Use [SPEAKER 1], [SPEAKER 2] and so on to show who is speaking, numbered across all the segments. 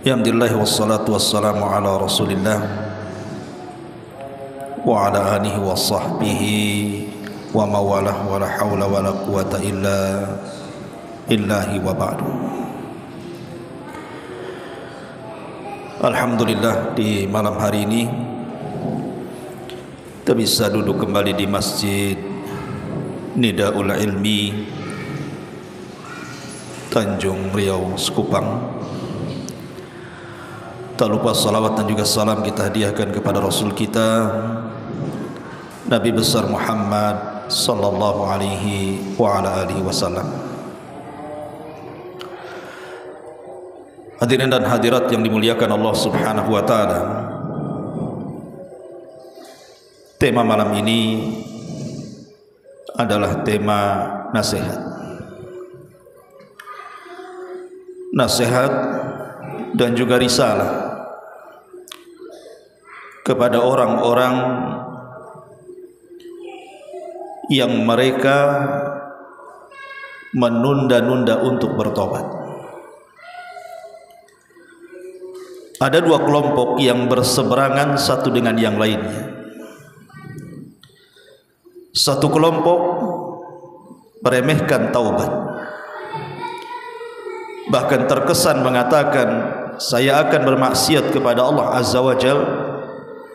[SPEAKER 1] Alhamdulillah wassalatu wassalamu ala Rasulillah wa ala alihi wa sahbihi wa mawalah wa la hawla wa la quwata illa billahi wa ba'du. Alhamdulillah, di malam hari ini kita bisa duduk kembali di Masjid Nidaul Ilmi Tanjung Riau Sekupang. Tak lupa salawat dan juga salam kita hadiahkan kepada Rasul kita Nabi besar Muhammad sallallahu alaihi wa ala alihi wasallam. Hadirin dan hadirat yang dimuliakan Allah Subhanahu wa taala, tema malam ini adalah tema nasihat. Nasihat dan juga risalah kepada orang-orang yang mereka menunda-nunda untuk bertobat. Ada dua kelompok yang berseberangan satu dengan yang lainnya. Satu kelompok meremehkan taubat, bahkan terkesan mengatakan, saya akan bermaksiat kepada Allah Azza wa Jalla,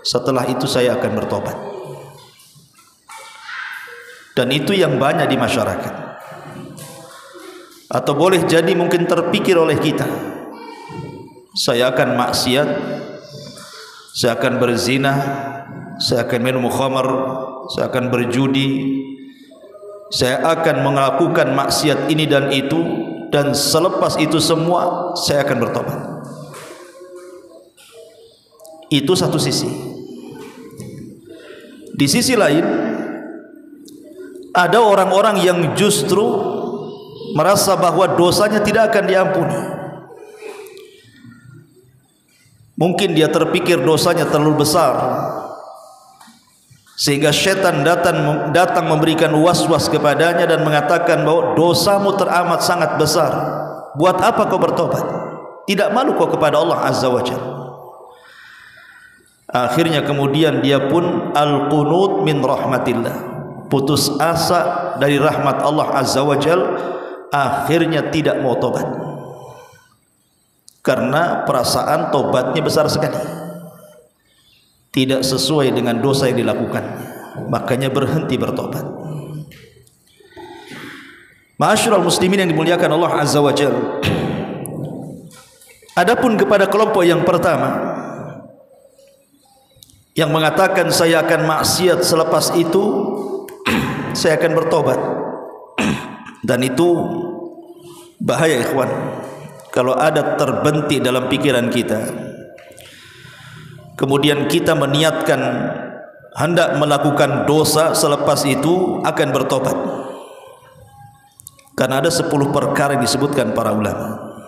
[SPEAKER 1] setelah itu saya akan bertobat. Dan itu yang banyak di masyarakat. Atau boleh jadi mungkin terpikir oleh kita, saya akan maksiat, saya akan berzina, saya akan minum khamar, saya akan berjudi, saya akan melakukan maksiat ini dan itu, dan selepas itu semua saya akan bertobat. Itu satu sisi. Di sisi lain, ada orang-orang yang justru merasa bahwa dosanya tidak akan diampuni. Mungkin dia terpikir dosanya terlalu besar, sehingga syaitan datang memberikan was-was kepadanya dan mengatakan bahwa dosamu teramat sangat besar. Buat apa kau bertobat? Tidak malu kau kepada Allah Azza wa Jalla? Akhirnya kemudian dia pun al-qunut min rahmatillah, putus asa dari rahmat Allah Azza wa Jalla. Akhirnya tidak mau tobat karena perasaan tobatnya besar sekali, tidak sesuai dengan dosa yang dilakukan, makanya berhenti bertobat. Ma'asyiral muslimin yang dimuliakan Allah Azza wa Jalla, adapun kepada kelompok yang pertama yang mengatakan saya akan maksiat, selepas itu saya akan bertobat, dan itu bahaya ikhwan. Kalau ada terbentik dalam pikiran kita, kemudian kita meniatkan hendak melakukan dosa, selepas itu akan bertobat, karena ada 10 perkara yang disebutkan para ulama.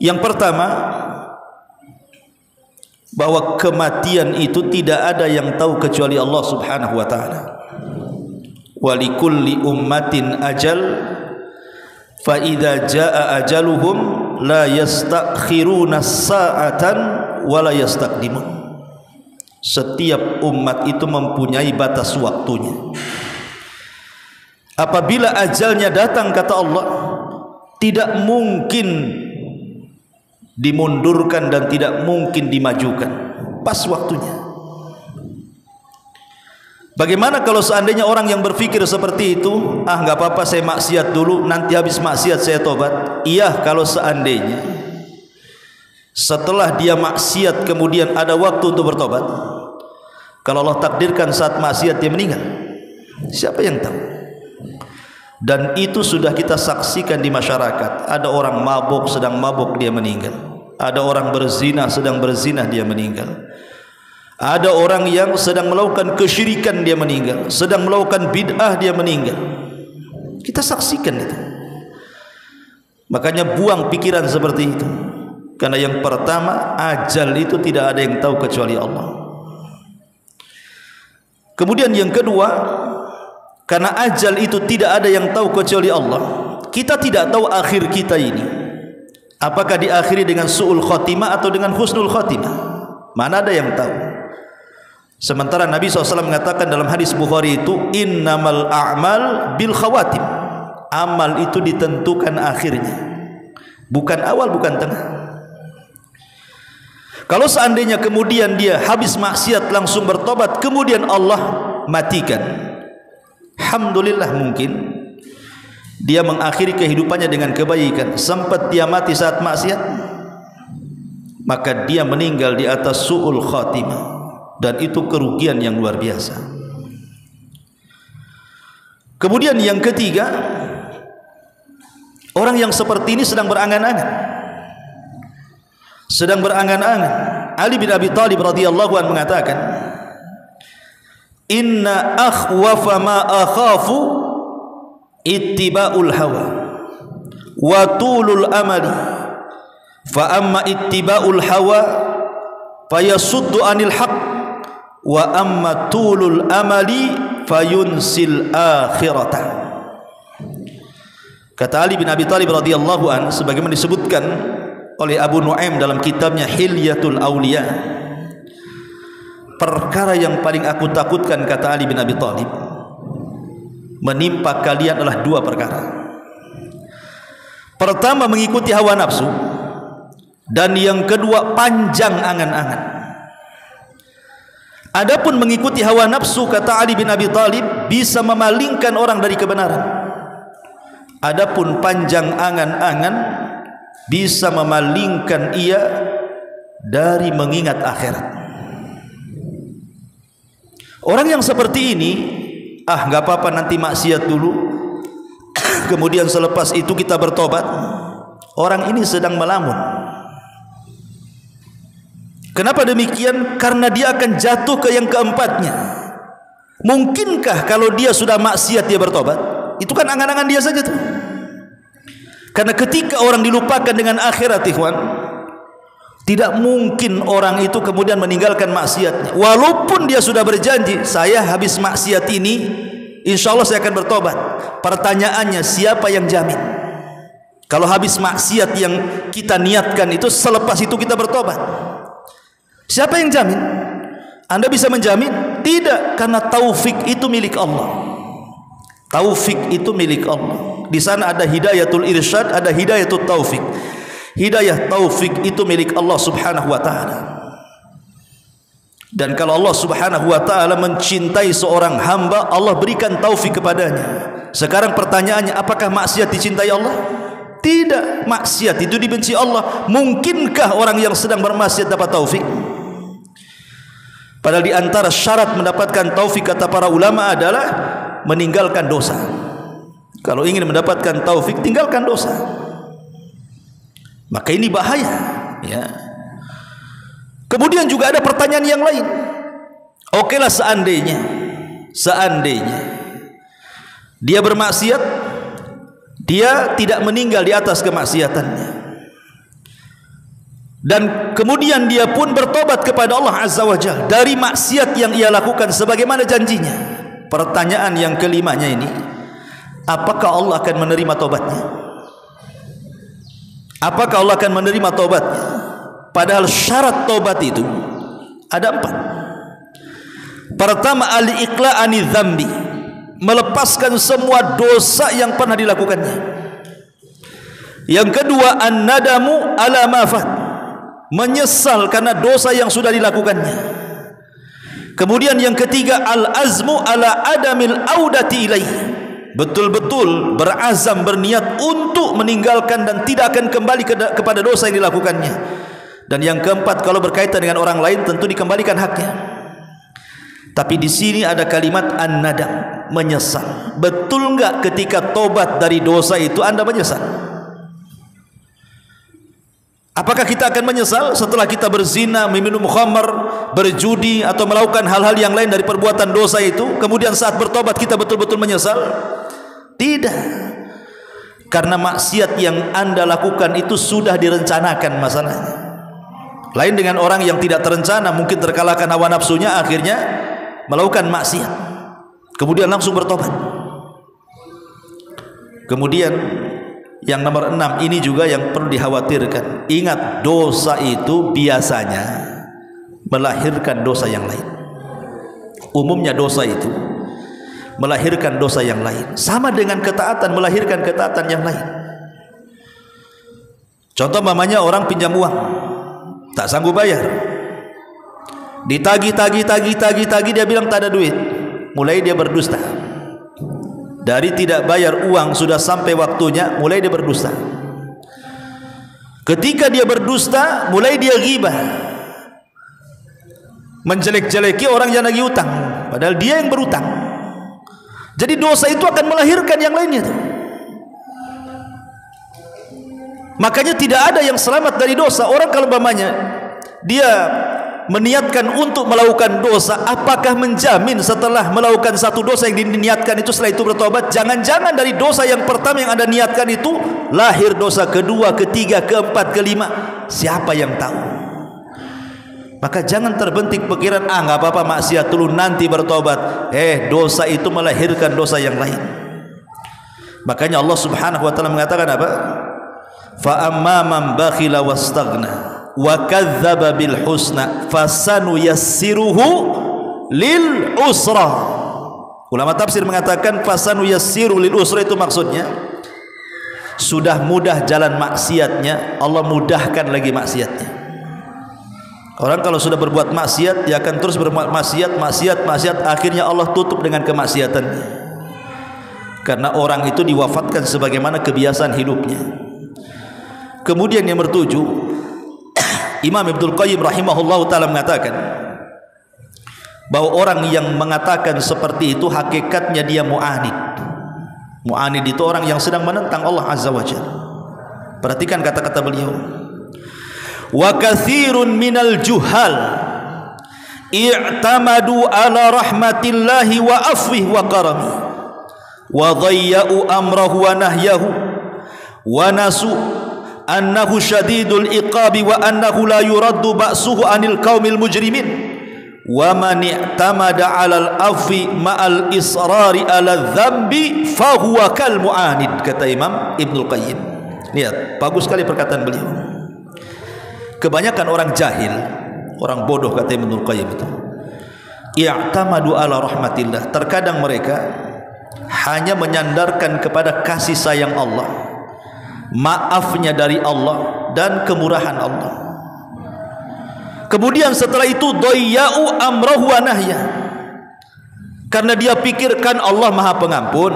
[SPEAKER 1] Yang pertama, bahwa kematian itu tidak ada yang tahu kecuali Allah Subhanahu wa taala. Wa likulli ummatin ajal, fa idza jaa ajaluhum la yastakhiruna sa'atan wa la yastaqdimun. Setiap umat itu mempunyai batas waktunya. Apabila ajalnya datang, kata Allah, tidak mungkin dimundurkan dan tidak mungkin dimajukan, pas waktunya. Bagaimana kalau seandainya orang yang berpikir seperti itu, nggak apa-apa saya maksiat dulu, nanti habis maksiat saya tobat. Iya, kalau seandainya setelah dia maksiat kemudian ada waktu untuk bertobat, kalau Allah takdirkan saat maksiat dia meninggal, siapa yang tahu? Dan itu sudah kita saksikan di masyarakat. Ada orang mabuk, sedang mabuk dia meninggal. Ada orang berzina, sedang berzina dia meninggal. Ada orang yang sedang melakukan kesyirikan dia meninggal, sedang melakukan bid'ah dia meninggal. Kita saksikan itu. Makanya buang pikiran seperti itu. Karena yang pertama, ajal itu tidak ada yang tahu kecuali Allah. Kemudian yang kedua, Karena ajal itu tidak ada yang tahu kecuali Allah. Kita tidak tahu akhir kita ini, apakah diakhiri dengan su'ul khotimah atau dengan husnul khotimah. Mana ada yang tahu. Sementara Nabi SAW mengatakan dalam hadis Bukhari itu, innamal a'mal bil khawatim. Amal itu ditentukan akhirnya, bukan awal, bukan tengah. Kalau seandainya kemudian dia habis maksiat langsung bertobat, kemudian Allah matikan, alhamdulillah, mungkin dia mengakhiri kehidupannya dengan kebaikan. Sempat dia mati saat maksiat, maka dia meninggal di atas su'ul khatimah, dan itu kerugian yang luar biasa. Kemudian yang ketiga, orang yang seperti ini sedang berangan-angan. Ali bin Abi Thalib radhiyallahu anhu mengatakan, inna akhwafa ma akhafu ittiba'ul hawa wa tulul amali, fa amma ittiba'ul hawa fayasuddu anil haqq, wa amma tulul amali fayunsil akhirata. Kata Ali bin Abi Thalib radhiyallahu anhu, sebagaimana disebutkan oleh Abu Nuaim dalam kitabnya Hilyatul Auliya, perkara yang paling aku takutkan, kata Ali bin Abi Thalib, menimpa kalian adalah dua perkara. Pertama, mengikuti hawa nafsu, dan yang kedua, panjang angan-angan. Adapun mengikuti hawa nafsu, kata Ali bin Abi Thalib, bisa memalingkan orang dari kebenaran. Adapun panjang angan-angan bisa memalingkan ia dari mengingat akhirat. Orang yang seperti ini, enggak apa-apa, nanti maksiat dulu, kemudian selepas itu kita bertobat. Orang ini sedang melamun. Kenapa demikian? Karena dia akan jatuh ke yang keempatnya. Mungkinkah kalau dia sudah maksiat dia bertobat? Itu kan angan-angan dia saja tuh. Karena ketika orang dilupakan dengan akhirat, ikhwan, tidak mungkin orang itu kemudian meninggalkan maksiatnya. Walaupun dia sudah berjanji, saya habis maksiat ini, insya Allah saya akan bertobat. Pertanyaannya, siapa yang jamin? Kalau habis maksiat yang kita niatkan itu, selepas itu kita bertobat, siapa yang jamin? Anda bisa menjamin? Tidak, karena taufik itu milik Allah. Taufik itu milik Allah. Di sana ada hidayatul irsyad, ada hidayatul taufik. Hidayah taufik itu milik Allah Subhanahu wa taala. Dan kalau Allah Subhanahu wa taala mencintai seorang hamba, Allah berikan taufik kepadanya. Sekarang pertanyaannya, apakah maksiat dicintai Allah? Tidak, maksiat itu dibenci Allah. Mungkinkah orang yang sedang bermaksiat dapat taufik? Padahal di antara syarat mendapatkan taufik, kata para ulama, adalah meninggalkan dosa. Kalau ingin mendapatkan taufik, tinggalkan dosa. Maka ini bahaya, ya. Kemudian juga ada pertanyaan yang lain. Okelah, seandainya dia bermaksiat, dia tidak meninggal di atas kemaksiatannya, dan kemudian dia pun bertobat kepada Allah Azza wa Jalla dari maksiat yang ia lakukan sebagaimana janjinya. Pertanyaan yang kelimanya ini, apakah Allah akan menerima tobatnya? Apakah Allah akan menerima tobatnya? Padahal syarat tobat itu ada 4. Pertama, al-iqla'ani dzambi, melepaskan semua dosa yang pernah dilakukannya. Yang kedua, an-nadamu ala ma fat, menyesal karena dosa yang sudah dilakukannya. Kemudian yang ketiga, al-azmu ala adamil audati ilaih, betul-betul berazam, berniat untuk meninggalkan dan tidak akan kembali kepada dosa yang dilakukannya. Dan yang keempat, kalau berkaitan dengan orang lain, tentu dikembalikan haknya. Tapi di sini ada kalimat an-nadam, menyesal. Betul enggak ketika tobat dari dosa itu Anda menyesal? Apakah kita akan menyesal setelah kita berzina, meminum khamar, berjudi, atau melakukan hal-hal yang lain dari perbuatan dosa itu, kemudian saat bertobat kita betul-betul menyesal? Tidak. Karena maksiat yang Anda lakukan itu sudah direncanakan masalahnya. Lain dengan orang yang tidak terencana, mungkin terkalahkan hawa nafsunya, akhirnya melakukan maksiat, kemudian langsung bertobat. Kemudian yang nomor 6, ini juga yang perlu dikhawatirkan. Ingat, dosa itu biasanya melahirkan dosa yang lain. Umumnya dosa itu melahirkan dosa yang lain. Sama dengan ketaatan melahirkan ketaatan yang lain. Contoh mamanya orang pinjam uang, tak sanggup bayar. Ditagih, dia bilang tak ada duit. Mulai dia berdusta. Dari tidak bayar uang sudah sampai waktunya, mulai dia berdusta. Ketika dia berdusta, mulai dia ghibah, menjelek-jeleki orang yang lagi utang, padahal dia yang berutang. Jadi dosa itu akan melahirkan yang lainnya. Makanya tidak ada yang selamat dari dosa. Orang kalau umpamanya dia meniatkan untuk melakukan dosa, apakah menjamin setelah melakukan satu dosa yang diniatkan itu setelah itu bertobat? Jangan-jangan dari dosa yang pertama yang Anda niatkan itu lahir dosa kedua, ketiga, keempat, kelima. Siapa yang tahu? Maka jangan terbentik pikiran, nggak apa-apa maksiat dulu nanti bertobat. Dosa itu melahirkan dosa yang lain. Makanya Allah Subhanahu wa taala mengatakan apa? Fa amma man bakhila wastaghna wa kadzdzaba bil husna fasanuyassiruhu lil usra. Ulama tafsir mengatakan fasanuyassiru lil usra itu maksudnya sudah mudah jalan maksiatnya, Allah mudahkan lagi maksiatnya. Orang kalau sudah berbuat maksiat, dia akan terus berbuat maksiat, akhirnya Allah tutup dengan kemaksiatannya. Karena orang itu diwafatkan sebagaimana kebiasaan hidupnya. Kemudian yang bertujuh, Imam Ibnul Qayyim rahimahullah ta'ala mengatakan bahwa orang yang mengatakan seperti itu hakikatnya dia mu'anid. Mu'anid itu orang yang sedang menentang Allah Azza wa Jalla. Perhatikan kata-kata beliau. Wa katsirun minal juhal i'tamadu ala rahmatillahi wa afwihi wa karami wa dhayya'u amrahu wa nahyahu wa nasu annahu syadidul iqabi wa annahu la yuraddu ba'suhu anil qaumil mujrimin wa man i'tamada 'alal afwi ma'al israri 'ala dzambi fa huwa kal mu'anid, kata Imam Ibnul Qayyim. Lihat, bagus sekali perkataan beliau. Kebanyakan orang jahil, orang bodoh, kata Ibnul Qayyim itu, i'tamadu 'ala rahmatillah, terkadang mereka hanya menyandarkan kepada kasih sayang Allah, maafnya dari Allah dan kemurahan Allah. Kemudian setelah itu dhayya'u amrahu wa nahya, karena dia pikirkan Allah Maha Pengampun,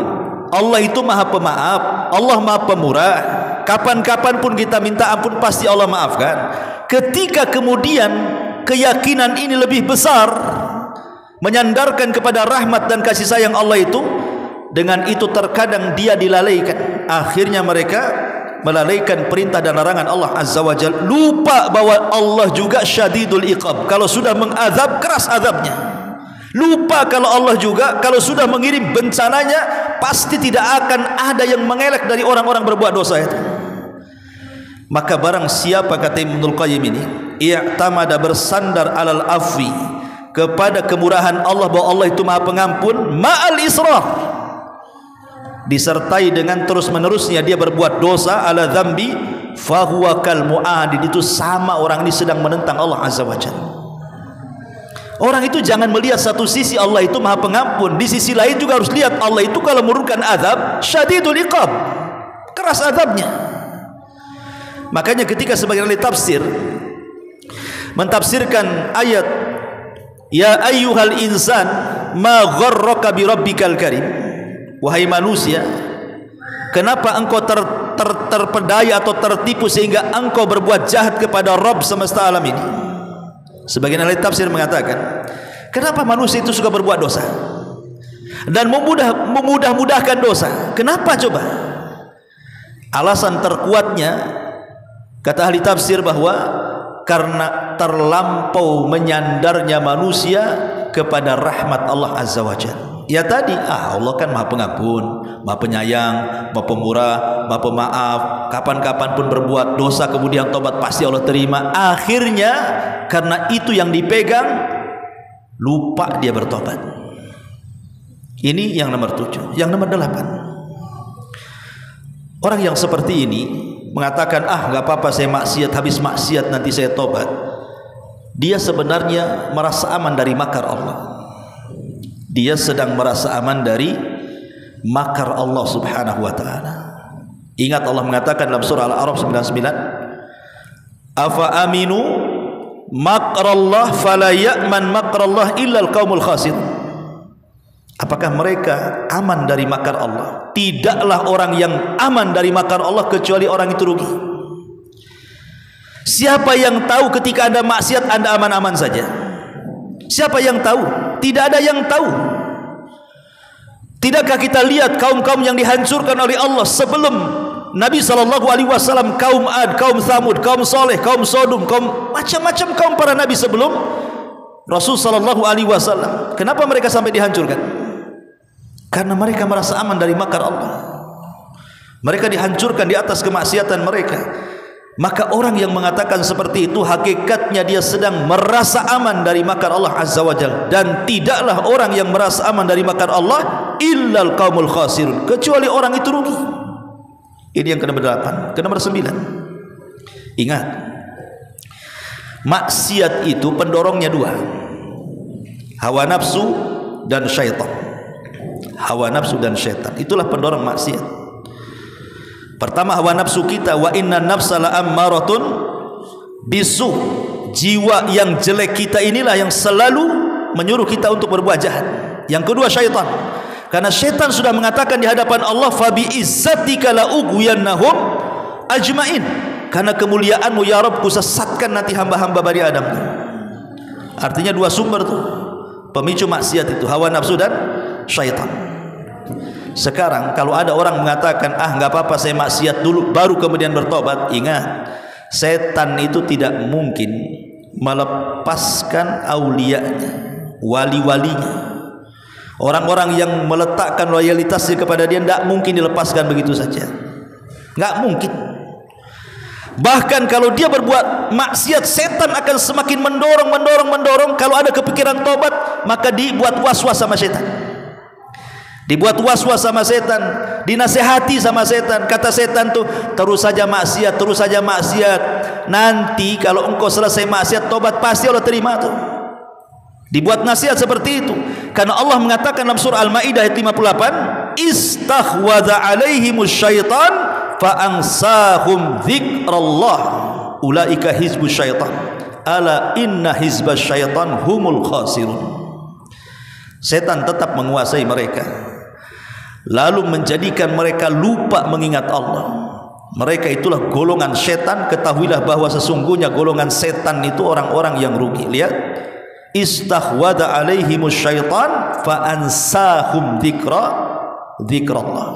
[SPEAKER 1] Allah itu Maha Pemaaf, Allah Maha Pemurah, kapan-kapan pun kita minta ampun pasti Allah maafkan. Ketika kemudian keyakinan ini lebih besar, menyandarkan kepada rahmat dan kasih sayang Allah itu, dengan itu terkadang dia dilalaikan. Akhirnya mereka melalaikan perintah dan larangan Allah Azza wa Jalla, lupa bahwa Allah juga syadidul iqab, kalau sudah mengazab keras azabnya. Lupa kalau Allah juga kalau sudah mengirim bencananya pasti tidak akan ada yang mengelak dari orang-orang berbuat dosa itu. Maka barang siapa, kata Ibnul Qayyim ini, i'tamada, bersandar alal afwi, kepada kemurahan Allah, bahwa Allah itu Maha Pengampun, ma'al israr, disertai dengan terus-menerusnya dia berbuat dosa, ala dzambi fahuwa kal mu'adid, itu sama orang ini sedang menentang Allah Azza wa Jalla. Orang itu jangan melihat satu sisi Allah itu Maha Pengampun, di sisi lain juga harus lihat Allah itu kalau menurunkan azab syadidul iqab, keras azabnya. Makanya ketika sebagian ahli tafsir mentafsirkan ayat ya ayyuhal insan ma gharraka bi rabbikal karim, wahai manusia, kenapa engkau terpedaya atau tertipu sehingga engkau berbuat jahat kepada Rabb semesta alam ini? Sebagian ahli tafsir mengatakan, kenapa manusia itu suka berbuat dosa dan memudah-mudahkan dosa? Kenapa coba? Alasan terkuatnya, kata ahli tafsir, bahwa karena terlampau menyandarnya manusia kepada rahmat Allah Azza wa Jalla. Ya tadi, Allah kan Maha Pengampun, Maha Penyayang, Maha Pemurah, Maha Pemaaf, kapan-kapan pun berbuat dosa kemudian tobat pasti Allah terima. Akhirnya karena itu yang dipegang, lupa dia bertobat. Ini yang nomor 7. Yang nomor 8, Orang yang seperti ini mengatakan, nggak apa-apa saya maksiat, habis maksiat nanti saya tobat. Dia sebenarnya merasa aman dari makar Allah. Dia sedang merasa aman dari makar Allah subhanahu wa ta'ala. Ingat Allah mengatakan dalam surah Al-A'raf 99, afa aminu makrallah fala ya'man makrallah illa al-qaumul khasir. Apakah mereka aman dari makar Allah? Tidaklah orang yang aman dari makar Allah kecuali orang itu rugi. Siapa yang tahu ketika Anda maksiat Anda aman-aman saja? Siapa yang tahu? Tidak ada yang tahu. Tidakkah kita lihat kaum-kaum yang dihancurkan oleh Allah sebelum Nabi SAW, kaum Ad, kaum Thamud, kaum Saleh, kaum Sodom, kaum macam-macam kaum para nabi sebelum Rasul SAW. Kenapa mereka sampai dihancurkan? Karena mereka merasa aman dari makar Allah. Mereka dihancurkan di atas kemaksiatan mereka. Maka orang yang mengatakan seperti itu hakikatnya dia sedang merasa aman dari makar Allah Azza wa Jalla. Dan tidaklah orang yang merasa aman dari makar Allah illal qaumul khasirun, kecuali orang itu rugi. Ini yang ke-8. Ke-9, ingat, maksiat itu pendorongnya 2, hawa nafsu dan syaitan. Hawa nafsu dan syaitan itulah pendorong maksiat. Pertama hawa nafsu kita, wa inna nafsa la ammaratun bisu. Jiwa yang jelek kita inilah yang selalu menyuruh kita untuk berbuat jahat. Yang kedua syaitan. Karena syaitan sudah mengatakan di hadapan Allah, fa bi izzatika la ughwiyannahum ajmain. Karena kemuliaanmu ya Rabb ku sesatkan nanti hamba-hamba Bani Adam. Artinya 2 sumber tuh pemicu maksiat itu, hawa nafsu dan syaitan. Sekarang kalau ada orang mengatakan, nggak apa-apa saya maksiat dulu baru kemudian bertobat, ingat, setan itu tidak mungkin melepaskan aulianya, wali-walinya. Orang-orang yang meletakkan loyalitasnya kepada dia tidak mungkin dilepaskan begitu saja, nggak mungkin. Bahkan kalau dia berbuat maksiat, setan akan semakin mendorong. Kalau ada kepikiran tobat, maka dibuat was-was sama setan. Dibuat was-was sama setan, dinasehati sama setan. Kata setan tuh, terus saja maksiat. Nanti kalau engkau selesai maksiat, tobat pasti Allah terima tuh. Dibuat nasihat seperti itu. Karena Allah mengatakan dalam surah Al-Maidah ayat 58, istahwadha alaihimus syaitan fa'ansahum dzikrallah ulaika hizbus syaitan ala inna hizbas syaitan humul khasirun. Setan tetap menguasai mereka, lalu menjadikan mereka lupa mengingat Allah. Mereka itulah golongan setan. Ketahuilah bahwa sesungguhnya golongan setan itu orang-orang yang rugi. Lihat, istahwada alaihimus syaitan fa ansahum dzikrallah.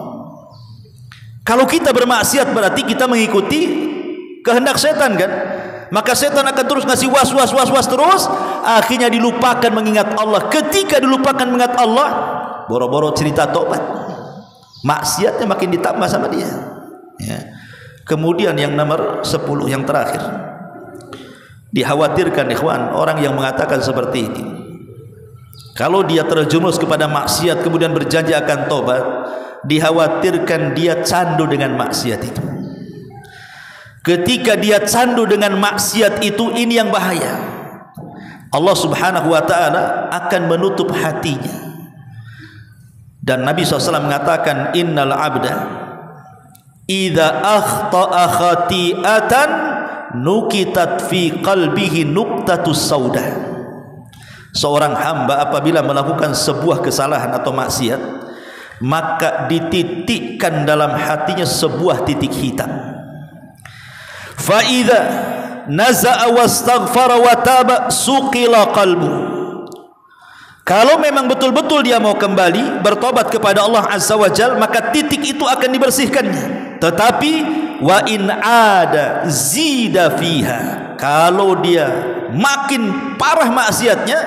[SPEAKER 1] Kalau kita bermaksiat berarti kita mengikuti kehendak setan kan? Maka setan akan terus ngasih was terus, akhirnya dilupakan mengingat Allah. Ketika dilupakan mengingat Allah, boro-boro cerita tobat, maksiatnya makin ditambah sama dia ya. Kemudian yang nomor 10, yang terakhir, dikhawatirkan ikhwan, orang yang mengatakan seperti ini, kalau dia terjerumus kepada maksiat kemudian berjanji akan tobat, dikhawatirkan dia candu dengan maksiat itu. Ketika dia candu dengan maksiat itu, ini yang bahaya. Allah subhanahu wa ta'ala akan menutup hatinya. Dan Nabi SAW mengatakan, innal abda idza akhta'a khati'atan nukitat fi qalbihi nuqtatus saudah. Seorang hamba apabila melakukan sebuah kesalahan atau maksiat, maka dititikkan dalam hatinya sebuah titik hitam. Fa idza naza'a wastaghfara wa taba suqila qalbu. Kalau memang betul-betul dia mau kembali bertobat kepada Allah Azza wa Jalla, maka titik itu akan dibersihkannya. Tetapi wa in ada zida fiha, kalau dia makin parah maksiatnya,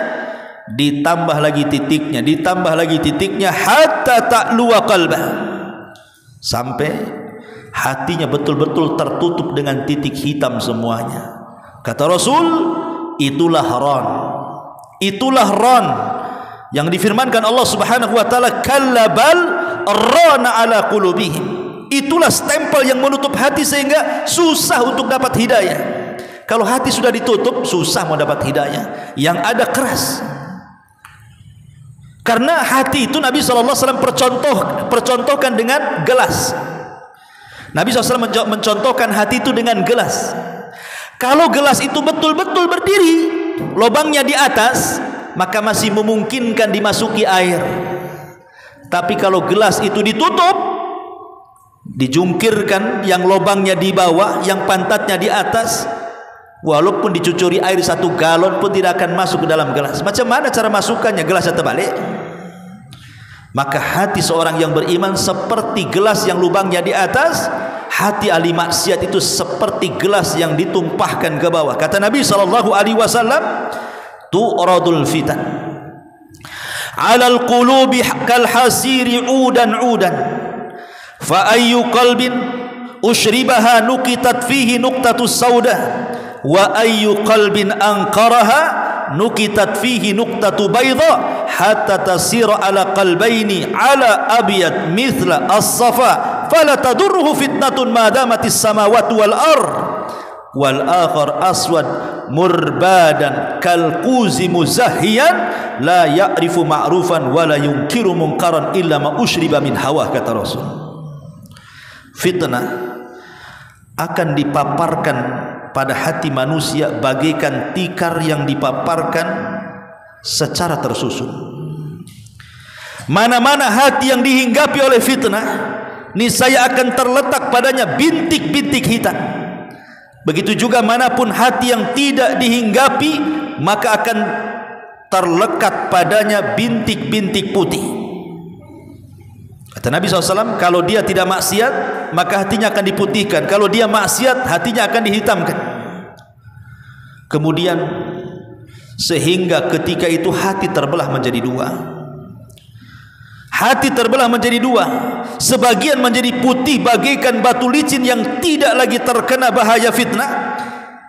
[SPEAKER 1] ditambah lagi titiknya hatta ta'luwa qalbah, sampai hatinya betul-betul tertutup dengan titik hitam semuanya. Kata Rasul, itulah ron yang difirmankan Allah Subhanahu wa taala, kallabal rana ala qulubihim. Itulah stempel yang menutup hati sehingga susah untuk dapat hidayah. Kalau hati sudah ditutup, susah mau dapat hidayah. Yang ada keras. Karena hati itu Nabi SAW percontohkan dengan gelas. Nabi SAW mencontohkan hati itu dengan gelas. Kalau gelas itu betul-betul berdiri, lubangnya di atas, maka masih memungkinkan dimasuki air. Tapi kalau gelas itu ditutup, dijungkirkan, yang lubangnya di bawah, yang pantatnya di atas, walaupun dicucuri air 1 galon pun tidak akan masuk ke dalam gelas. Macam mana cara masukkannya? Gelasnya terbalik. Maka hati seorang yang beriman seperti gelas yang lubangnya di atas. Hati ahli maksiat itu seperti gelas yang ditumpahkan ke bawah. Kata Nabi SAW, tu'radul fitan 'alal qulubi kal hasiri 'udan 'udan, fa ayyu qalbin ushribaha nukitat fihi nuqtatus sauda, wa ayyu qalbin anqaraha nukitat fihi nuqtatu bayda, hatta tasira ala qalbaini ala abyad mithla as-safa, fala tadurruhu fitnatun ma damatis samawati wal ard, wal akhar aswad murbadan kal quzi muzahhiyan la ya'rifu ma'rufan wa la yunkiru munkaran illa ma ushriba min hawa. Kata Rasul, fitnah akan dipaparkan pada hati manusia bagaikan tikar yang dipaparkan secara tersusun. Mana-mana hati yang dihinggapi oleh fitnah, niscaya akan terletak padanya bintik-bintik hitam. Begitu juga manapun hati yang tidak dihinggapi, maka akan terlekat padanya bintik-bintik putih. Kata Nabi SAW, kalau dia tidak maksiat, maka hatinya akan diputihkan. Kalau dia maksiat, hatinya akan dihitamkan. Kemudian sehingga ketika itu hati terbelah menjadi 2. Hati terbelah menjadi 2. Sebagian menjadi putih bagaikan batu licin yang tidak lagi terkena bahaya fitnah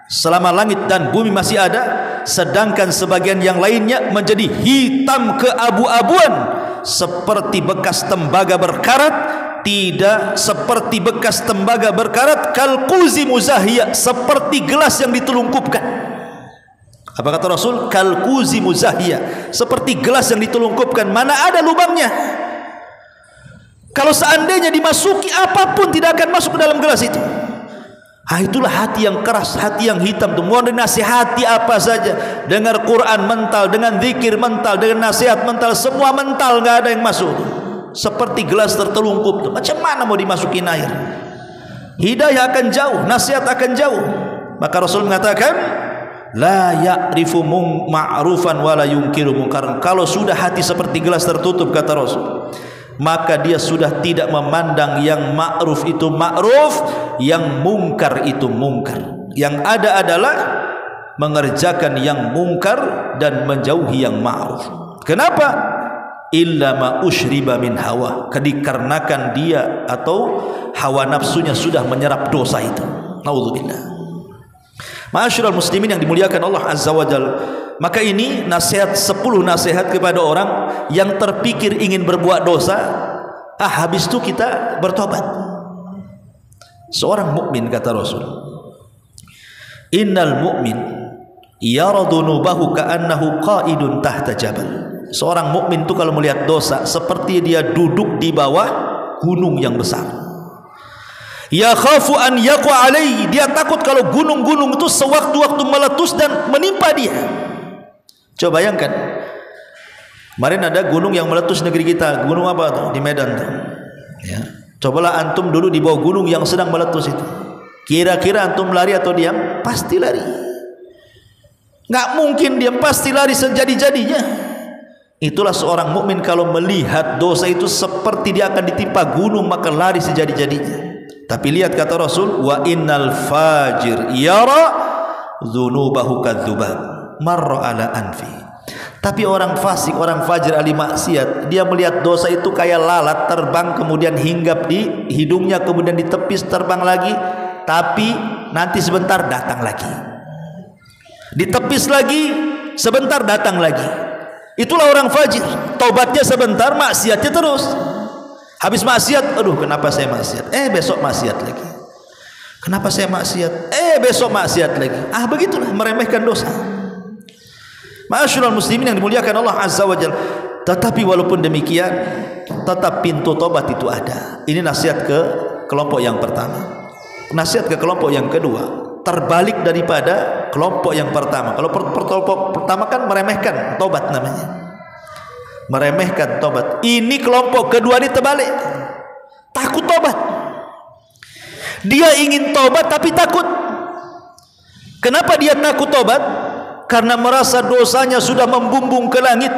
[SPEAKER 1] selama langit dan bumi masih ada, sedangkan sebagian yang lainnya menjadi hitam keabu-abuan seperti bekas tembaga berkarat. Tidak seperti bekas tembaga berkarat, kalquzi muzahhiya, seperti gelas yang ditelungkupkan. Apa kata Rasul? Kalquzi muzahhiya, seperti gelas yang ditelungkupkan, mana ada lubangnya. Kalau seandainya dimasuki, apapun tidak akan masuk ke dalam gelas itu. Itulah hati yang keras, hati yang hitam itu. Mau dinasihati apa saja, dengar Quran mental, dengan zikir mental, dengan nasihat mental, semua mental, nggak ada yang masuk. Seperti gelas tertelungkup itu. Macam mana mau dimasukin air? Hidayah akan jauh, nasihat akan jauh. Maka Rasul mengatakan, la ya'rifu ma'rufan wa la yunkiru munkaran. Kalau sudah hati seperti gelas tertutup, kata Rasul, maka dia sudah tidak memandang yang ma'ruf itu ma'ruf, yang mungkar itu mungkar. Yang ada adalah mengerjakan yang mungkar dan menjauhi yang ma'ruf. Kenapa? Illa ma ushriba min hawa, dikarenakan dia atau hawa nafsunya sudah menyerap dosa itu. Naudzubillah. Ma'asyiral muslimin yang dimuliakan Allah Azza wa Jalla, maka ini nasihat 10 nasihat kepada orang yang terpikir ingin berbuat dosa. Habis itu kita bertobat. Seorang mukmin, kata Rasul, innal mu'min yara dhunubahu ka'annahu qa'idun tahta jabal. Seorang mukmin itu kalau melihat dosa seperti dia duduk di bawah gunung yang besar. Ya khafu an yaqa alaihi, dia takut kalau gunung-gunung itu sewaktu-waktu meletus dan menimpa dia. Coba bayangkan, kemarin ada gunung yang meletus negeri kita. Gunung apa tuh? Di Medan tuh. Ya. Cobalah antum dulu di bawah gunung yang sedang meletus itu. Kira-kira antum lari atau diam? Pasti lari. Nggak mungkin diam, pasti lari sejadi-jadinya. Itulah seorang mukmin kalau melihat dosa itu seperti dia akan ditimpa gunung, maka lari sejadi-jadinya. Tapi lihat kata Rasul, wa innal fajir yara dzunubahu kadzubab marra ala anfi. Tapi orang fasik, orang fajir, ahli maksiat, dia melihat dosa itu kayak lalat terbang, kemudian hinggap di hidungnya, kemudian ditepis terbang lagi, tapi nanti sebentar datang lagi, ditepis lagi, sebentar datang lagi. Itulah orang fajir, taubatnya sebentar, maksiatnya terus. Habis maksiat, aduh kenapa saya maksiat? Besok maksiat lagi. Kenapa saya maksiat? Besok maksiat lagi. Begitulah meremehkan dosa. Ma'asyiral muslimin yang dimuliakan Allah Azza wa Jalla. Tetapi walaupun demikian, tetap pintu tobat itu ada. Ini nasihat ke kelompok yang pertama. Nasihat ke kelompok yang kedua, terbalik daripada kelompok yang pertama. Kalau kelompok pertama kan meremehkan tobat namanya. Meremehkan tobat. Ini kelompok kedua ini terbalik. Takut tobat. Dia ingin tobat tapi takut. Kenapa dia takut tobat? Karena merasa dosanya sudah membumbung ke langit.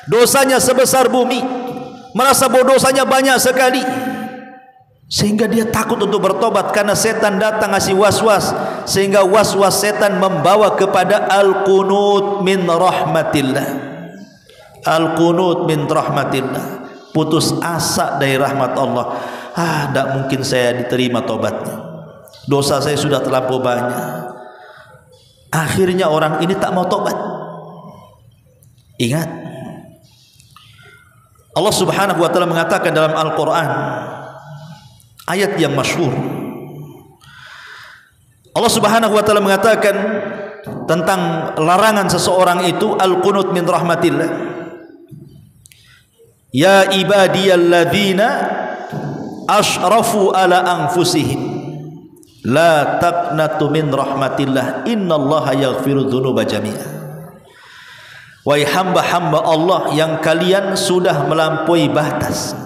[SPEAKER 1] Dosanya sebesar bumi. Merasa bahwa dosanya banyak sekali. Sehingga dia takut untuk bertobat karena setan datang ngasih was-was. Sehingga was-was setan membawa kepada al-qunut min rahmatillah. Al-qunut min rahmatillah. Putus asa dari rahmat Allah. Tidak mungkin saya diterima tobatnya. Dosa saya sudah terlampau banyak. Akhirnya orang ini tak mau tobat. Ingat, Allah Subhanahu wa taala mengatakan dalam Al-Qur'an, ayat yang masyhur. Allah Subhanahu wa taala mengatakan tentang larangan seseorang itu al-qunut min rahmatillah. Ya ibadiyalladzina asyrafu ala anfusihim la taqnatu min rahmatillah innallaha yaghfiru dzunuba jami'a. Wahai hamba-hamba Allah yang kalian sudah melampaui batas,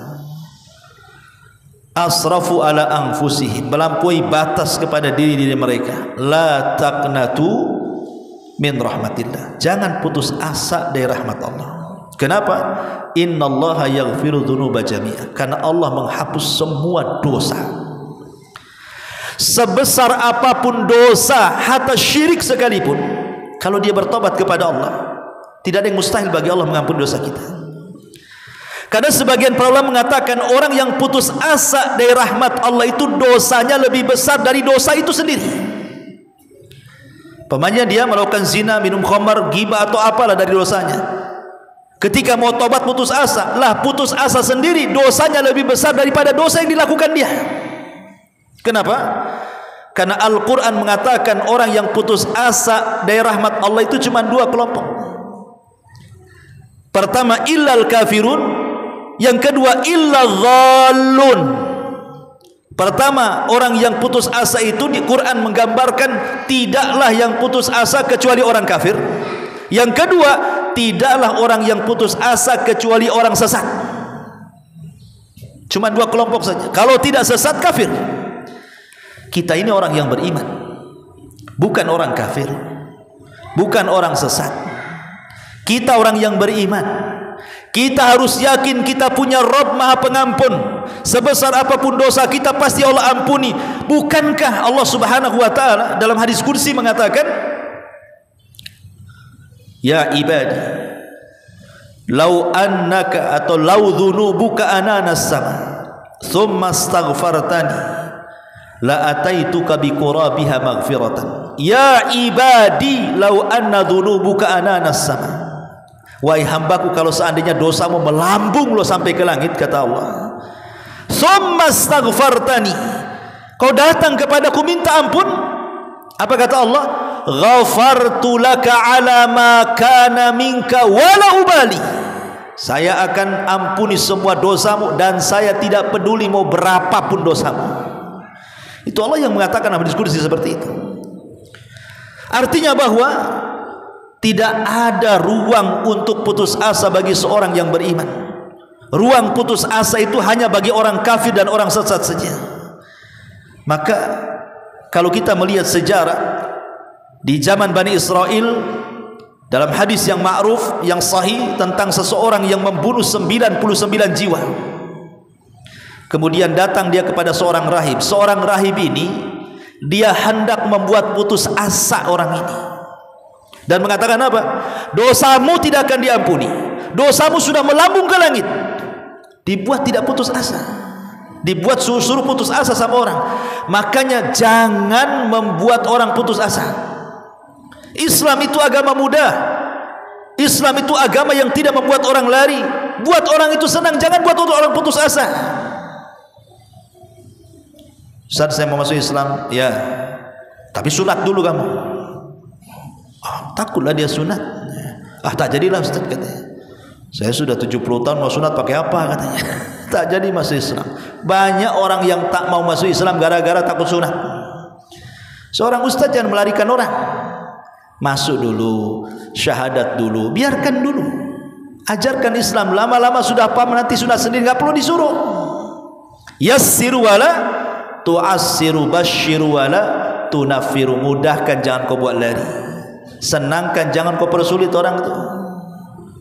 [SPEAKER 1] asrafu ala anfusihim, melampaui batas kepada diri-diri mereka, la taqnatu min rahmatillah, jangan putus asa dari rahmat Allah. Kenapa? Innallaha yaghfiru dzunuba jami'a, karena Allah menghapus semua dosa. Sebesar apapun dosa, hatta syirik sekalipun, kalau dia bertobat kepada Allah, tidak ada yang mustahil bagi Allah mengampuni dosa kita. Karena sebagian para ulama mengatakan orang yang putus asa dari rahmat Allah itu dosanya lebih besar dari dosa itu sendiri. Pemanya dia melakukan zina, minum khamar, ghibah atau apalah dari dosanya. Ketika mau tobat putus asa, putus asa sendiri dosanya lebih besar daripada dosa yang dilakukan dia. Kenapa? Karena Al-Quran mengatakan orang yang putus asa dari rahmat Allah itu cuma dua kelompok. Pertama illal kafirun, yang kedua illal dhallun. Pertama, orang yang putus asa itu di Quran menggambarkan tidaklah yang putus asa kecuali orang kafir. Yang kedua, tidaklah orang yang putus asa kecuali orang sesat. Cuma dua kelompok saja. Kalau tidak sesat, kafir. Kita ini orang yang beriman, bukan orang kafir, bukan orang sesat. Kita orang yang beriman. Kita harus yakin kita punya Rabb Maha Pengampun. Sebesar apapun dosa kita pasti Allah ampuni. Bukankah Allah Subhanahu wa taala dalam hadis kursi mengatakan, ya ibadi lau annaka atau lau dhunubuka ananas sama thumma astaghfartani la ataituka biqurabiha maghfiratan. Ya ibadi lau anna dhunubuka ananas sama. Wahai hambaku, kalau seandainya dosamu melambung lo sampai ke langit, kata Allah, thumma astaghfartani, kau datang kepadaku minta ampun, apa kata Allah? Ghafartu laka ala ma kana minka wala ubali, saya akan ampuni semua dosamu dan saya tidak peduli mau berapapun dosamu. Itu Allah yang mengatakan dalam diskusi seperti itu. Artinya bahwa tidak ada ruang untuk putus asa bagi seorang yang beriman. Ruang putus asa itu hanya bagi orang kafir dan orang sesat saja. Maka kalau kita melihat sejarah di zaman Bani Israel, dalam hadis yang ma'ruf, yang sahih tentang seseorang yang membunuh 99 jiwa, kemudian datang dia kepada seorang rahib. Seorang rahib ini dia hendak membuat putus asa orang ini dan mengatakan apa? Dosamu tidak akan diampuni, dosamu sudah melambung ke langit. Dibuat tidak putus asa, dibuat suruh putus asa sama orang. Makanya jangan membuat orang putus asa. Islam itu agama mudah. Islam itu agama yang tidak membuat orang lari, buat orang itu senang. Jangan buat orang putus asa. Ustaz, saya mau masuk Islam. Ya, tapi sunat dulu kamu. Takutlah dia sunat. Tak jadilah Ustaz, katanya. Saya sudah 70 tahun mau sunat pakai apa, katanya. Tak jadi masuk Islam. Banyak orang yang tak mau masuk Islam gara-gara takut sunat. Seorang ustaz jangan melarikan orang. Masuk dulu, syahadat dulu, biarkan dulu. Ajarkan Islam, lama-lama sudah paham nanti sunat sendiri, enggak perlu disuruh. Yassiru wala tu'assiru, basyiru wala tunaffiru. Mudahkan, jangan kau buat lari. Senangkan, jangan kau persulit orang itu.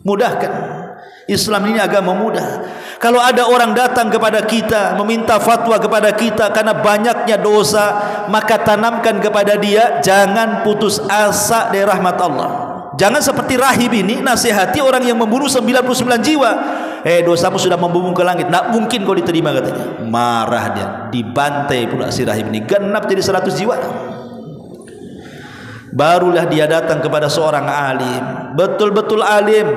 [SPEAKER 1] Mudahkan. Islam ini agama mudah. Kalau ada orang datang kepada kita meminta fatwa kepada kita karena banyaknya dosa, maka tanamkan kepada dia, jangan putus asa dari rahmat Allah. Jangan seperti rahib ini nasihati orang yang membunuh 99 jiwa. Dosamu sudah membumbung ke langit, tak mungkin kau diterima, katanya. Marah dia, dibantai pula si rahib ini, genap jadi 100 jiwa. Barulah dia datang kepada seorang alim, betul-betul alim,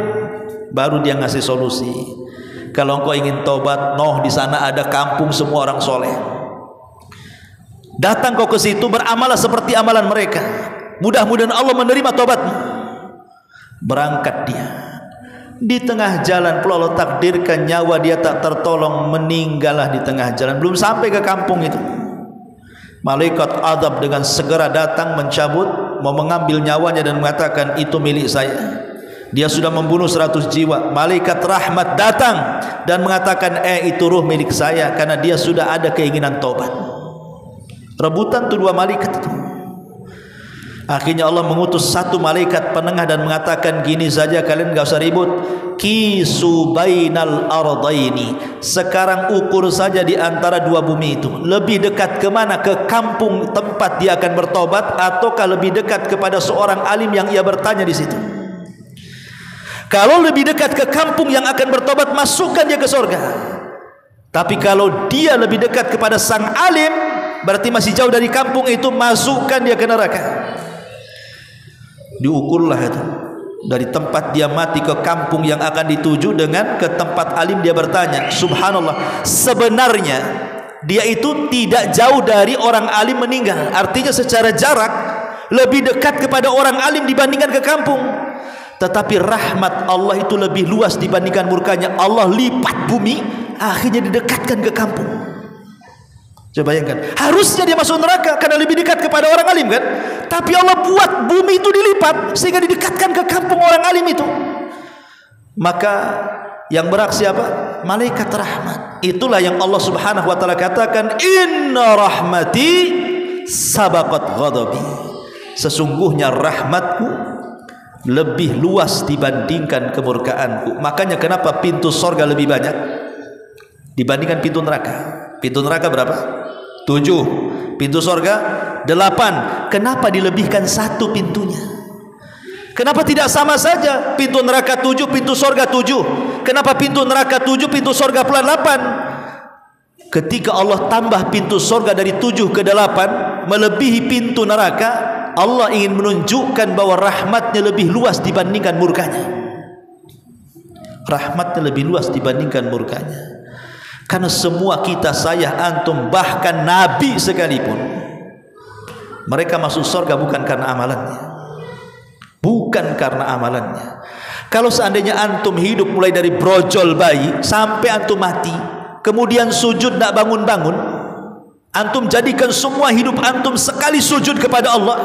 [SPEAKER 1] baru dia ngasih solusi. Kalau engkau ingin tobat, di sana ada kampung semua orang soleh. Datang kau ke situ, beramalah seperti amalan mereka. Mudah-mudahan Allah menerima tobatmu. Berangkat dia. Di tengah jalan pula Allah takdirkan nyawa dia tak tertolong, meninggallah di tengah jalan. Belum sampai ke kampung itu, malaikat azab dengan segera datang mencabut, mau mengambil nyawanya dan mengatakan itu milik saya. Dia sudah membunuh 100 jiwa. Malaikat rahmat datang dan mengatakan itu ruh milik saya, karena dia sudah ada keinginan tobat. Rebutan tuh dua malaikat itu. Akhirnya Allah mengutus satu malaikat penengah dan mengatakan, gini saja, kalian gak usah ribut. Kisu bainal ardaini. Sekarang ukur saja di antara dua bumi itu, lebih dekat kemana? Ke kampung tempat dia akan bertobat, ataukah lebih dekat kepada seorang alim yang ia bertanya di situ? Kalau lebih dekat ke kampung yang akan bertobat, masukkan dia ke surga. Tapi kalau dia lebih dekat kepada sang alim, berarti masih jauh dari kampung itu, masukkan dia ke neraka. Diukurlah itu, dari tempat dia mati ke kampung yang akan dituju, dengan ke tempat alim dia bertanya. Subhanallah, sebenarnya dia itu tidak jauh dari orang alim meninggal. Artinya secara jarak lebih dekat kepada orang alim dibandingkan ke kampung. Tetapi rahmat Allah itu lebih luas dibandingkan murkanya. Allah lipat bumi, akhirnya didekatkan ke kampung. Coba bayangkan, harusnya dia masuk neraka karena lebih dekat kepada orang alim, kan? Tapi Allah buat bumi itu dilipat sehingga didekatkan ke kampung orang alim itu. Maka yang beraksi apa? Malaikat rahmat. Itulah yang Allah Subhanahu wa taala katakan, inna rahmati sabaqat ghadabi. Sesungguhnya rahmatku lebih luas dibandingkan kemurkaanku. Makanya kenapa pintu sorga lebih banyak dibandingkan pintu neraka? Pintu neraka berapa? 7. Pintu sorga 8. Kenapa dilebihkan satu pintunya? Kenapa tidak sama saja? Pintu neraka 7, pintu sorga 7. Kenapa pintu neraka 7, pintu sorga pula 8? Ketika Allah tambah pintu sorga dari 7 ke 8, melebihi pintu neraka, Allah ingin menunjukkan bahwa rahmatnya lebih luas dibandingkan murkanya. Rahmatnya lebih luas dibandingkan murkanya. Karena semua kita, saya, antum, bahkan Nabi sekalipun, mereka masuk surga bukan karena amalannya. Bukan karena amalannya. Kalau seandainya antum hidup mulai dari brojol bayi sampai antum mati, kemudian sujud tidak bangun-bangun, antum jadikan semua hidup antum sekali sujud kepada Allah,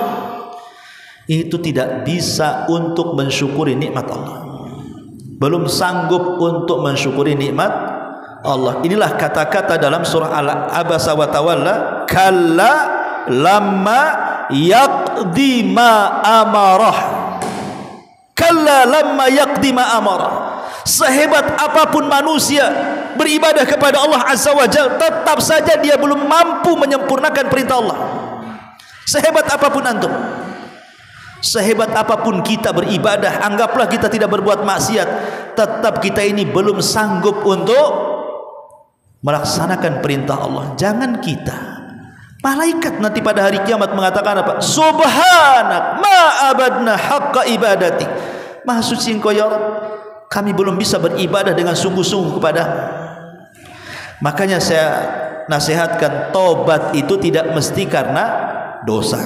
[SPEAKER 1] itu tidak bisa untuk mensyukuri nikmat Allah. Belum sanggup untuk mensyukuri nikmat Allah. Inilah kata-kata dalam surah Al-Abasa wa Tawalla, kalla lamma yaqdi ma amarah. Kalla lamma yaqdi ma amarah. Sehebat apapun manusia beribadah kepada Allah Azza wa Jalla, tetap saja dia belum mampu menyempurnakan perintah Allah. Sehebat apapun antum, sehebat apapun kita beribadah, anggaplah kita tidak berbuat maksiat, tetap kita ini belum sanggup untuk melaksanakan perintah Allah. Jangan kita, malaikat nanti pada hari kiamat mengatakan apa? Subhanak ma abadna haqqa ibadati. Maha suci Engkau ya Rabb, kami belum bisa beribadah dengan sungguh-sungguh kepada. Makanya saya nasihatkan, tobat itu tidak mesti karena dosa.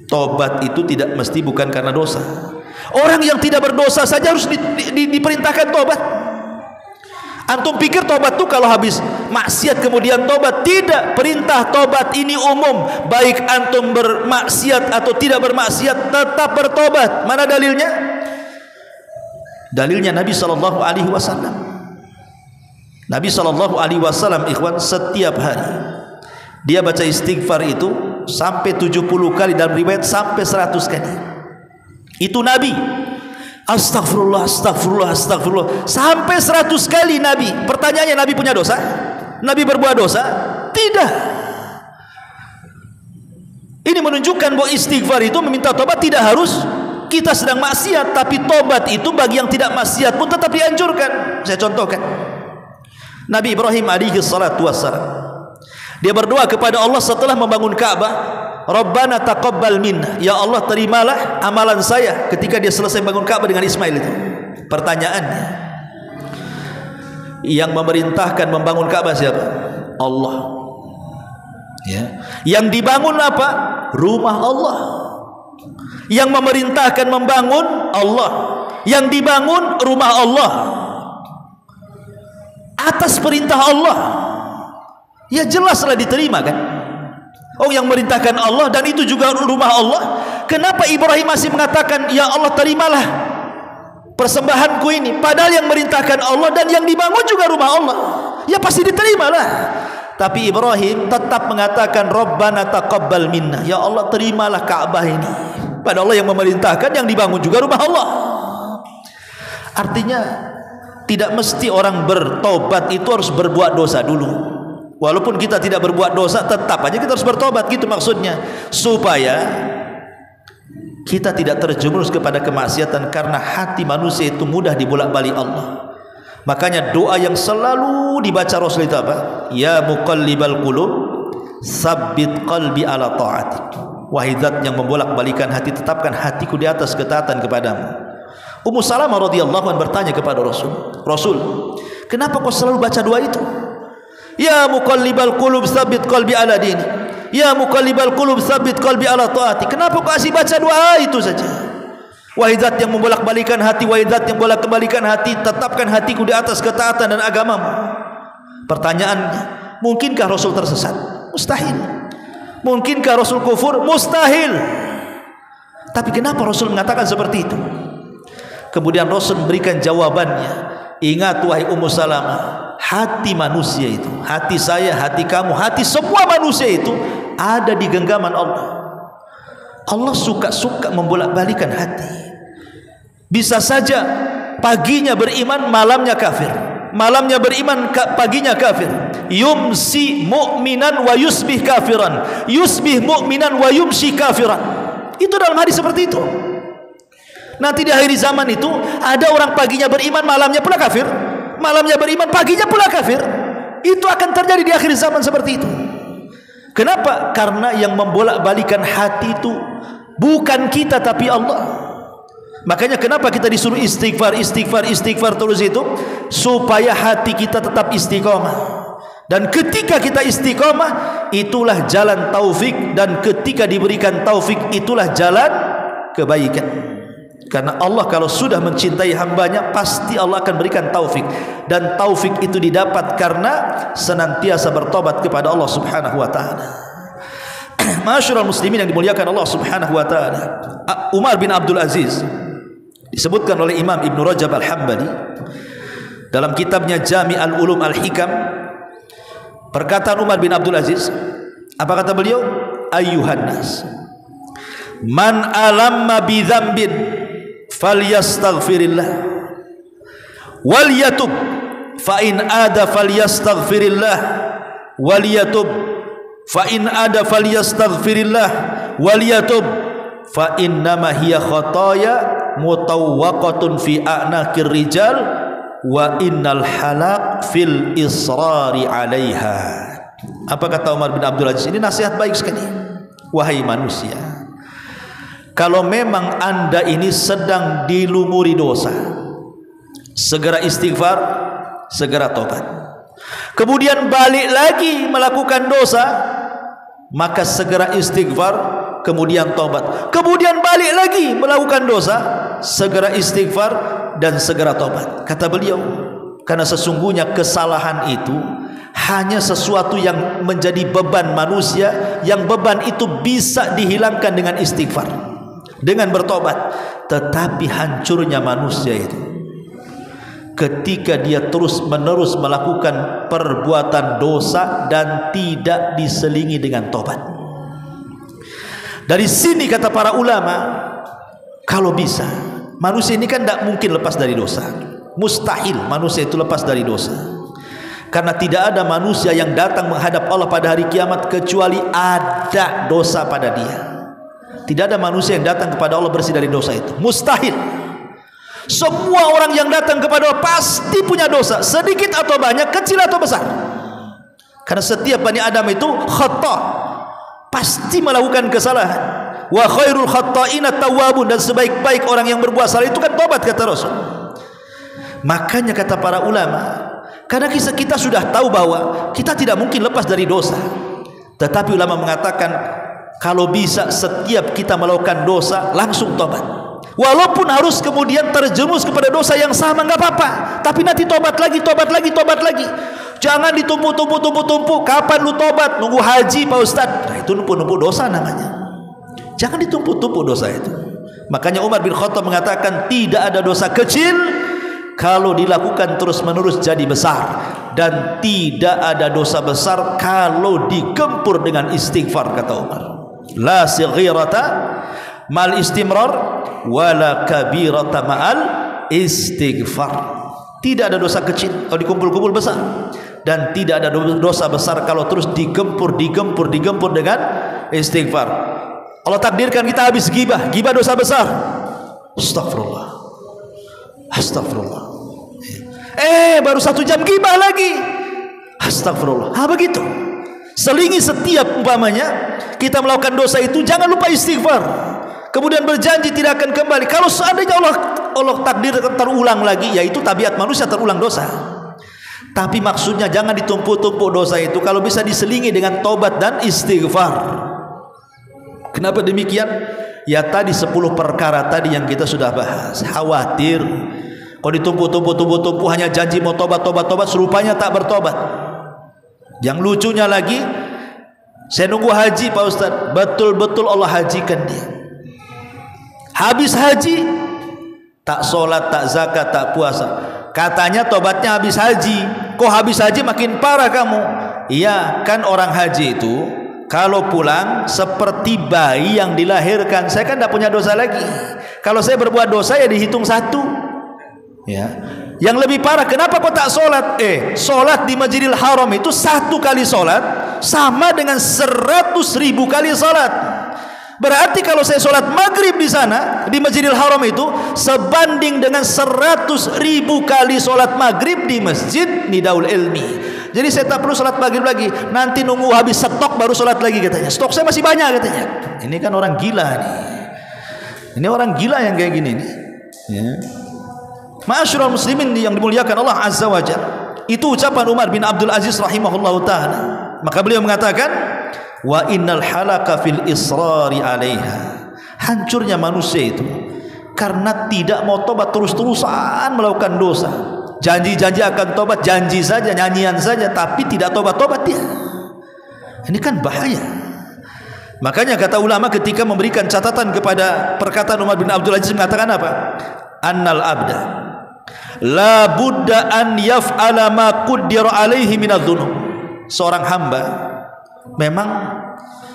[SPEAKER 1] Tobat itu tidak mesti bukan karena dosa. Orang yang tidak berdosa saja harus diperintahkan tobat. Antum pikir tobat itu kalau habis maksiat kemudian tobat? Tidak. Perintah tobat ini umum, baik antum bermaksiat atau tidak bermaksiat tetap bertobat. Mana dalilnya? Dalilnya Nabi SAW. Nabi SAW, ikhwan, setiap hari dia baca istighfar itu sampai 70 kali, dalam riwayat sampai 100 kali. Itu Nabi. Astagfirullah, astagfirullah, astagfirullah sampai 100 kali Nabi. Pertanyaannya, Nabi punya dosa? Nabi berbuat dosa? Tidak. Ini menunjukkan bahwa istighfar itu meminta tobat tidak harus kita sedang maksiat, tapi tobat itu bagi yang tidak maksiat pun tetap dianjurkan. Saya contohkan. Nabi Ibrahim alaihi salatu wassalam, dia berdoa kepada Allah setelah membangun Ka'bah. Rabbana taqabbal minna, ya Allah terimalah amalan saya ketika dia selesai bangun Ka'bah dengan Ismail itu. Pertanyaannya, yang memerintahkan membangun Ka'bah siapa? Allah. Ya. Yang dibangun apa? Rumah Allah. Yang memerintahkan membangun Allah. Yang dibangun rumah Allah atas perintah Allah. Ya jelaslah diterima kan? Oh, yang merintahkan Allah dan itu juga rumah Allah. Kenapa Ibrahim masih mengatakan, ya Allah terimalah persembahanku ini, padahal yang merintahkan Allah dan yang dibangun juga rumah Allah? Ya pasti diterimalah. Tapi Ibrahim tetap mengatakan, Rabbana taqabbal minna, ya Allah terimalah Ka'bah ini, padahal Allah yang memerintahkan, yang dibangun juga rumah Allah. Artinya tidak mesti orang bertobat itu harus berbuat dosa dulu. Walaupun kita tidak berbuat dosa, tetap aja kita harus bertobat, gitu maksudnya, supaya kita tidak terjerumus kepada kemaksiatan, karena hati manusia itu mudah dibolak-balik Allah. Makanya doa yang selalu dibaca Rasul itu apa? Ya muqallibal qulub, tsabbit qalbi ala ta'atik. Wahai zat yang membolak-balikan hati, tetapkan hatiku di atas ketaatan kepadamu. Ummu Salamah radhiyallahu anha bertanya kepada Rasul, Rasul, kenapa kau selalu baca doa itu? Ya muqallibal qulub tsabbit qalbi ala dini. Ya muqallibal qulub tsabbit qalbi ala taati. Kenapa kau asih baca doa itu saja? Wahai zat yang membolak-balikan hati, wahai zat yang bolak-balikan hati, tetapkan hatiku di atas ketaatan dan agamamu. Pertanyaannya, mungkinkah Rasul tersesat? Mustahil. Mungkinkah Rasul kufur? Mustahil. Tapi kenapa Rasul mengatakan seperti itu? Kemudian Rasul memberikan jawabannya. Ingat wahai Ummu Salamah, hati manusia itu, hati saya, hati kamu, hati semua manusia itu ada di genggaman Allah. Allah suka-suka membolak-balikan hati. Bisa saja paginya beriman, malamnya kafir. Malamnya beriman, paginya kafir. Yumsi mu'minan wa yusbih kafiran. Yusbih mu'minan wa yumsi kafiran. Itu dalam hadis seperti itu. Nanti di akhir zaman itu ada orang paginya beriman, malamnya pula kafir. Malamnya beriman, paginya pula kafir. Itu akan terjadi di akhir zaman seperti itu. Kenapa? Karena yang membolak-balikan hati itu bukan kita tapi Allah. Makanya kenapa kita disuruh istighfar, istighfar, istighfar terus itu? Supaya hati kita tetap istiqomah. Dan ketika kita istiqomah, itulah jalan taufik. Dan ketika diberikan taufik, itulah jalan kebaikan. Karena Allah kalau sudah mencintai hambanya, pasti Allah akan berikan taufik. Dan taufik itu didapat karena senantiasa bertobat kepada Allah subhanahu wa ta'ala. Ma'asyiral muslimin yang dimuliakan Allah subhanahu wa ta'ala, Umar bin Abdul Aziz disebutkan oleh Imam Ibn Rajab Al-Hambali dalam kitabnya Jami' Al-Ulum Al-Hikam. Perkataan Umar bin Abdul Aziz, apa kata beliau? Ayyuhan nas, man alamma bi dzambin falyastaghfirillah wal yatub fa in ada falyastaghfirillah wal yatub fa in ada falyastaghfirillah wal yatub fa innama hiya khataya mutawwaqatun fi a'naqir rijal wa innal halaq fil israri 'alaiha. Apa kata Umar bin Abdul Aziz? Ini nasihat baik sekali. Wahai manusia, kalau memang anda ini sedang dilumuri dosa, segera istighfar, segera tobat. kemudian balik lagi melakukan dosa, maka segera istighfar, kemudian tobat. Kemudian balik lagi melakukan dosa, segera istighfar dan segera tobat. Kata beliau, karena sesungguhnya kesalahan itu hanya sesuatu yang menjadi beban manusia, yang beban itu bisa dihilangkan dengan istighfar, dengan bertobat. Tetapi hancurnya manusia itu ketika dia terus menerus melakukan perbuatan dosa dan tidak diselingi dengan tobat. Dari sini kata para ulama, kalau bisa, manusia ini kan tidak mungkin lepas dari dosa. Mustahil manusia itu lepas dari dosa. Karena tidak ada manusia yang datang menghadap Allah pada hari kiamat kecuali ada dosa pada dia. Tidak ada manusia yang datang kepada Allah bersih dari dosa itu. Mustahil. Semua orang yang datang kepada Allah pasti punya dosa, sedikit atau banyak, kecil atau besar. Karena setiap Bani Adam itu khata', pasti melakukan kesalahan. Wa khairul khata'ina tawwabun, dan sebaik-baik orang yang berbuat salah itu kan tobat, kata Rasul. Makanya kata para ulama, karena kita sudah tahu bahwa kita tidak mungkin lepas dari dosa, tetapi ulama mengatakan kalau bisa setiap kita melakukan dosa langsung tobat. Walaupun harus kemudian terjerumus kepada dosa yang sama, nggak apa-apa, tapi nanti tobat lagi, tobat lagi, tobat lagi. Jangan ditumpuk. Kapan lu tobat? Nunggu haji Pak Ustadz. Nah, itu numpuk-numpuk dosa namanya. Jangan ditumpuk-tumpuk dosa itu. Makanya Umar bin Khattab mengatakan tidak ada dosa kecil kalau dilakukan terus-menerus jadi besar, dan tidak ada dosa besar kalau digempur dengan istighfar, kata Umar. La sighirata mal istimrar wala kabirata ma'al istighfar. Tidak ada dosa kecil kalau dikumpul-kumpul besar, dan tidak ada dosa besar kalau terus digempur dengan istighfar. Allah takdirkan kita habis gibah dosa besar, astagfirullah, baru 1 jam gibah lagi, astagfirullah. Begitu. Selingi setiap umpamanya kita melakukan dosa itu, jangan lupa istighfar, kemudian berjanji tidak akan kembali. Kalau seandainya Allah takdir terulang lagi, yaitu tabiat manusia terulang dosa. Tapi maksudnya jangan ditumpuk-tumpuk dosa itu, kalau bisa diselingi dengan tobat dan istighfar. Kenapa demikian? Ya tadi 10 perkara tadi yang kita sudah bahas. Khawatir kalau ditumpuk hanya janji mau tobat, serupanya tak bertobat. Yang lucunya lagi, saya nunggu haji Pak Ustadz, betul-betul Allah hajikan dia. Habis haji tak sholat, tak zakat, tak puasa. Katanya tobatnya habis haji. Kok habis haji makin parah kamu? Iya, kan orang haji itu kalau pulang seperti bayi yang dilahirkan. Saya kan tidak punya dosa lagi. Kalau saya berbuat dosa ya dihitung 1. Ya. Yang lebih parah, kenapa kok tak sholat? Sholat di Masjidil Haram itu 1 kali sholat sama dengan 100.000 kali sholat. Berarti kalau saya sholat maghrib di sana di Masjidil Haram itu sebanding dengan 100.000 kali sholat maghrib di Masjid Nidaul Ilmi. Jadi saya tak perlu sholat maghrib lagi, nanti nunggu habis stok baru sholat lagi katanya. Stok saya masih banyak katanya. Ini kan orang gila nih. Ini orang gila yang kayak gini nih. Ya. Ma'asyiral muslimin yang dimuliakan Allah Azza wa Jalla. Itu ucapan Umar bin Abdul Aziz rahimahullahu ta'ala. Maka beliau mengatakan, wa innal halaka fil israri alaiha. Hancurnya manusia itu karena tidak mau tobat, terus-terusan melakukan dosa. Janji-janji akan tobat, janji saja, nyanyian saja, tapi tidak tobat-tobat dia. Ini kan bahaya. Makanya kata ulama ketika memberikan catatan kepada perkataan Umar bin Abdul Aziz mengatakan apa? Annal abda la budda an yaf'ala ma qaddara alaihi minadz-dzunub. Seorang hamba memang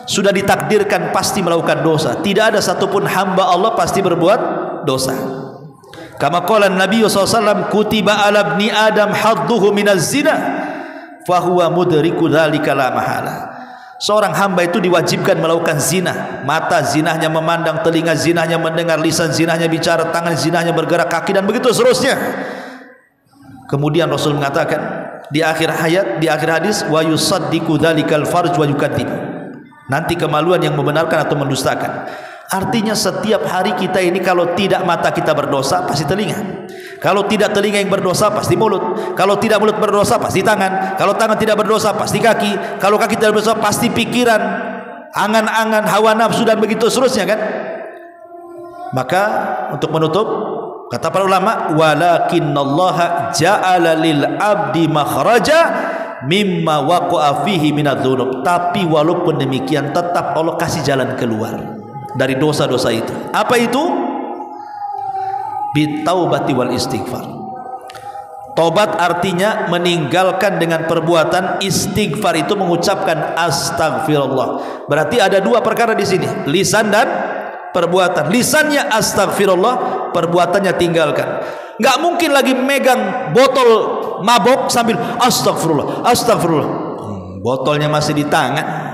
[SPEAKER 1] sudah ditakdirkan pasti melakukan dosa. Tidak ada satupun hamba Allah pasti berbuat dosa. Kama qala Nabi SAW, kutiba ala ibni Adam hadduhu minaz zina fahuwa mudriku dzalika la mahala. Seorang hamba itu diwajibkan melakukan zina. Mata zinahnya memandang, telinga zinahnya mendengar, lisan zinahnya bicara, tangan zinahnya bergerak, kaki, dan begitu seterusnya. Kemudian Rasul mengatakan di akhir ayat, di akhir hadis, wa yusaddiqu dzalikal farj wa yukadzib. Nanti kemaluan yang membenarkan atau mendustakan. Artinya setiap hari kita ini kalau tidak mata kita berdosa, pasti telinga. Kalau tidak telinga yang berdosa pasti mulut. Kalau tidak mulut berdosa pasti tangan. Kalau tangan tidak berdosa pasti kaki. Kalau kaki tidak berdosa pasti pikiran, angan-angan, hawa nafsu dan begitu seterusnya kan. Maka untuk menutup, kata para ulama, walakinallaha ja'ala lil abdi makhraja mimma waqa'a fihi minadz-dzunub. Tapi walaupun demikian tetap Allah kasih jalan keluar dari dosa-dosa itu. Apa itu? Bitaubati wal istighfar. Tobat artinya meninggalkan dengan perbuatan, istighfar itu mengucapkan astagfirullah. Berarti ada dua perkara di sini, lisan dan perbuatan. Lisannya astagfirullah, perbuatannya tinggalkan. Enggak mungkin lagi megang botol mabok sambil astagfirullah, astagfirullah. Botolnya masih di tangan.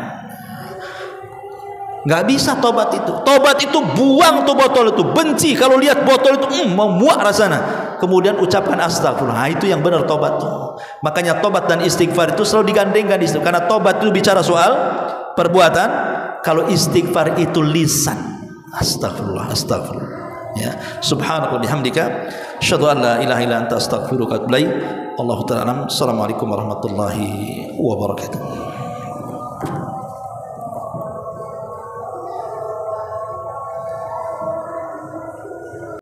[SPEAKER 1] Enggak bisa tobat itu. Tobat itu buang tuh botol itu, benci kalau lihat botol itu mau muak rasanya. Kemudian ucapkan astagfirullah. Nah, itu yang benar tobat tuh. Makanya tobat dan istighfar itu selalu digandengkan di situ. Karena tobat itu bicara soal perbuatan, kalau istighfar itu lisan. Astagfirullah, astagfirullah. Ya, subhanallah bihamdika, asyhadu an la ilaha illa anta astaghfiruka wa atubu ilaik. Allahu ta'ala. Assalamualaikum warahmatullahi wabarakatuh.